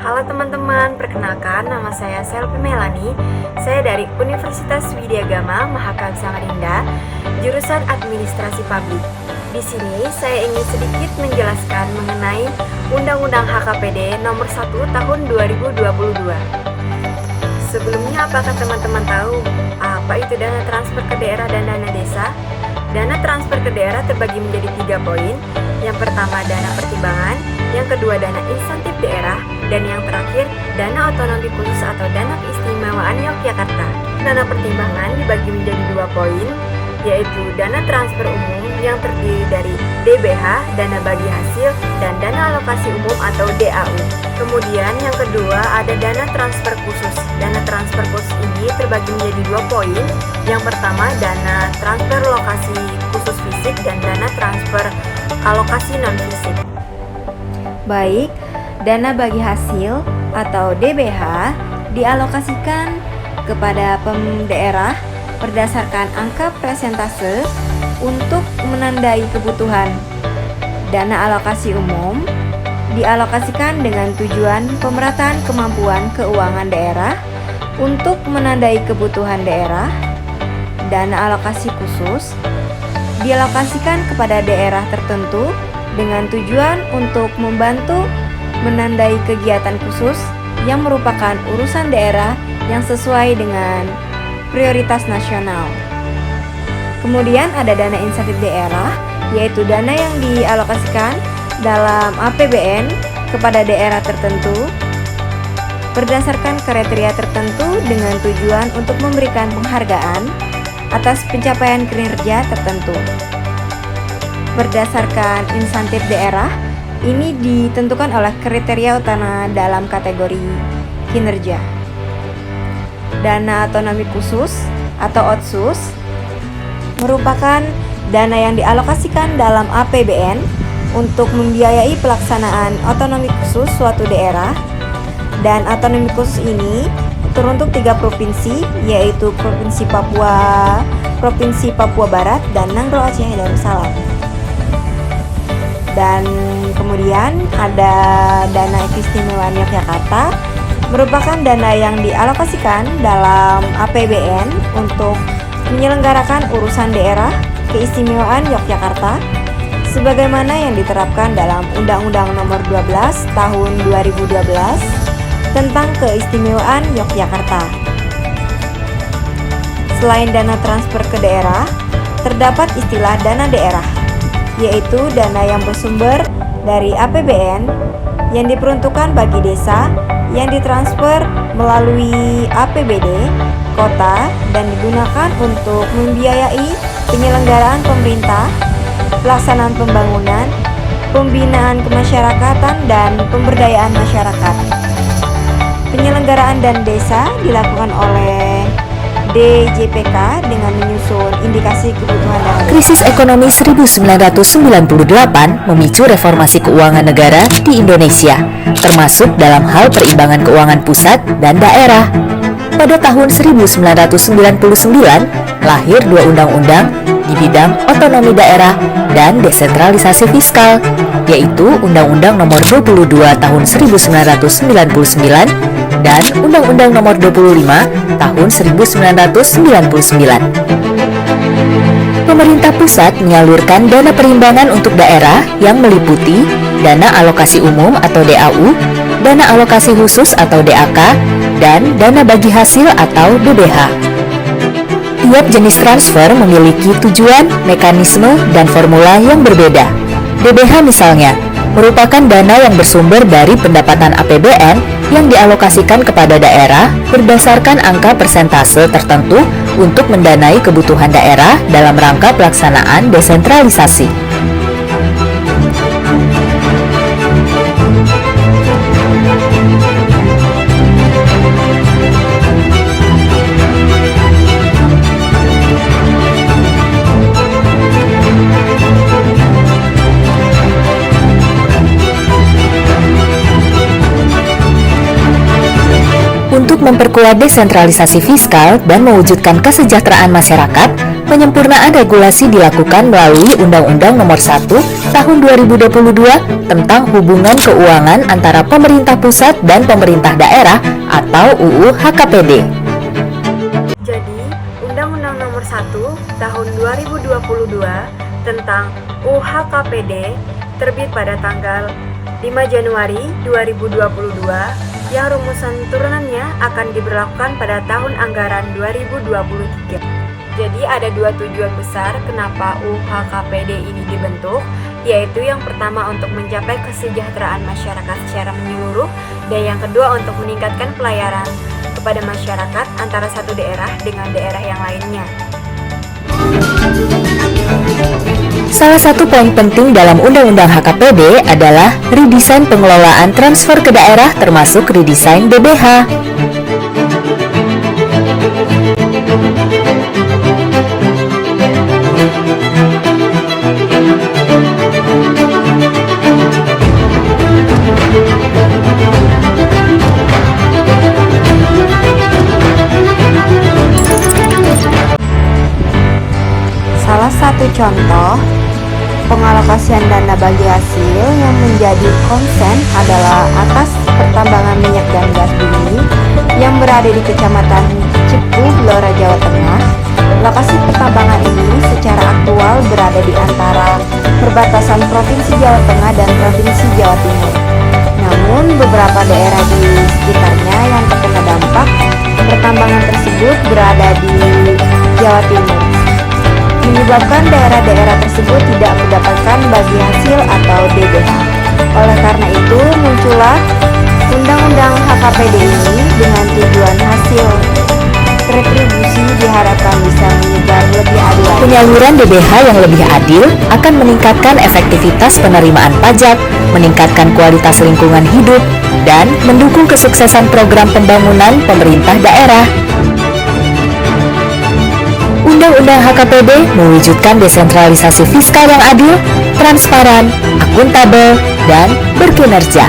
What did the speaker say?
Halo teman-teman, perkenalkan nama saya Selvi Melani. Saya dari Universitas Widyagama Mahakam Samarinda, jurusan Administrasi Publik. Di sini saya ingin sedikit menjelaskan mengenai Undang-Undang HKPD Nomor 1 Tahun 2022. Sebelumnya, apakah teman-teman tahu apa itu dana transfer ke daerah dan dana desa? Dana transfer ke daerah terbagi menjadi 3 poin. Yang pertama, dana pertimbangan. Yang kedua, dana insentif daerah. Dan yang terakhir, dana otonomi khusus atau dana keistimewaan Yogyakarta. Dana pertimbangan dibagi menjadi 2 poin, yaitu dana transfer umum yang terdiri dari DBH, dana bagi hasil, dan dana alokasi umum atau DAU. Kemudian yang kedua ada dana transfer khusus. Dana transfer khusus ini terbagi menjadi 2 poin. Yang pertama, dana transfer lokasi khusus fisik dan dana transfer alokasi non-fisik. Baik, dana bagi hasil atau DBH dialokasikan kepada daerah berdasarkan angka persentase untuk menandai kebutuhan. Dana alokasi umum dialokasikan dengan tujuan pemerataan kemampuan keuangan daerah untuk menandai kebutuhan daerah. Dana alokasi khusus dialokasikan kepada daerah tertentu dengan tujuan untuk membantu menandai kegiatan khusus yang merupakan urusan daerah yang sesuai dengan prioritas nasional. Kemudian ada dana insentif daerah, yaitu dana yang dialokasikan dalam APBN kepada daerah tertentu berdasarkan kriteria tertentu dengan tujuan untuk memberikan penghargaan atas pencapaian kinerja tertentu. Berdasarkan insentif daerah, ini ditentukan oleh kriteria utama dalam kategori kinerja. Dana otonomi khusus atau otsus merupakan dana yang dialokasikan dalam APBN untuk membiayai pelaksanaan otonomi khusus suatu daerah. Dan otonomi khusus ini teruntuk 3 provinsi, yaitu Provinsi Papua Barat, dan Nangro Aceh Darussalam. Dan kemudian ada dana keistimewaan Yogyakarta, merupakan dana yang dialokasikan dalam APBN untuk menyelenggarakan urusan daerah keistimewaan Yogyakarta sebagaimana yang diterapkan dalam Undang-Undang Nomor 12 Tahun 2012 tentang keistimewaan Yogyakarta. Selain dana transfer ke daerah, terdapat istilah dana daerah, yaitu dana yang bersumber dari APBN yang diperuntukkan bagi desa yang ditransfer melalui APBD kota dan digunakan untuk membiayai penyelenggaraan pemerintah, pelaksanaan pembangunan, pembinaan kemasyarakatan, dan pemberdayaan masyarakat. Penyelenggaraan dana desa dilakukan oleh DJPK dengan menyusun indikasi kebutuhan dana desa. Krisis ekonomi 1998 memicu reformasi keuangan negara di Indonesia, termasuk dalam hal perimbangan keuangan pusat dan daerah. Pada tahun 1999, lahir 2 undang-undang di bidang otonomi daerah dan desentralisasi fiskal, yaitu Undang-Undang Nomor 22 Tahun 1999 dan Undang-Undang Nomor 25 Tahun 1999. Pemerintah pusat menyalurkan dana perimbangan untuk daerah yang meliputi dana alokasi umum atau DAU, dana alokasi khusus atau DAK, dan dana bagi hasil atau DBH. Tiap jenis transfer memiliki tujuan, mekanisme, dan formula yang berbeda. DBH misalnya merupakan dana yang bersumber dari pendapatan APBN yang dialokasikan kepada daerah berdasarkan angka persentase tertentu untuk mendanai kebutuhan daerah dalam rangka pelaksanaan desentralisasi. Untuk memperkuat desentralisasi fiskal dan mewujudkan kesejahteraan masyarakat, Penyempurnaan regulasi dilakukan melalui Undang-Undang Nomor 1 Tahun 2022 tentang hubungan keuangan antara pemerintah pusat dan pemerintah daerah atau UU HKPD. Jadi, Undang-Undang Nomor 1 Tahun 2022 tentang UHKPD terbit pada tanggal 5 Januari 2022 yang rumusan turunannya akan diberlakukan pada tahun anggaran 2023. Jadi ada dua tujuan besar kenapa UHKPD ini dibentuk, yaitu yang pertama untuk mencapai kesejahteraan masyarakat secara menyeluruh, dan yang kedua untuk meningkatkan pelayanan kepada masyarakat antara satu daerah dengan daerah yang lainnya. Salah satu poin penting dalam Undang-Undang HKPD adalah redesain pengelolaan transfer ke daerah termasuk redesain BBH. Salah satu contoh pengalokasian dana bagi hasil yang menjadi konsen adalah atas pertambangan minyak dan gas bumi yang berada di Kecamatan Cepu, Blora, Jawa Tengah. Lokasi pertambangan ini secara aktual berada di antara perbatasan Provinsi Jawa Tengah dan Provinsi Jawa Timur. Namun beberapa daerah di sekitarnya yang terkena dampak pertambangan tersebut berada di Jawa Timur, menyebabkan daerah-daerah tersebut tidak mendapatkan bagi hasil atau DBH. Oleh karena itu, muncullah Undang-Undang HKPD ini dengan tujuan hasil retribusi diharapkan bisa menyebar lebih adil. Penyaluran DBH yang lebih adil akan meningkatkan efektivitas penerimaan pajak, meningkatkan kualitas lingkungan hidup, dan mendukung kesuksesan program pembangunan pemerintah daerah. Undang-Undang HKPD mewujudkan desentralisasi fiskal yang adil, transparan, akuntabel, dan berkinerja.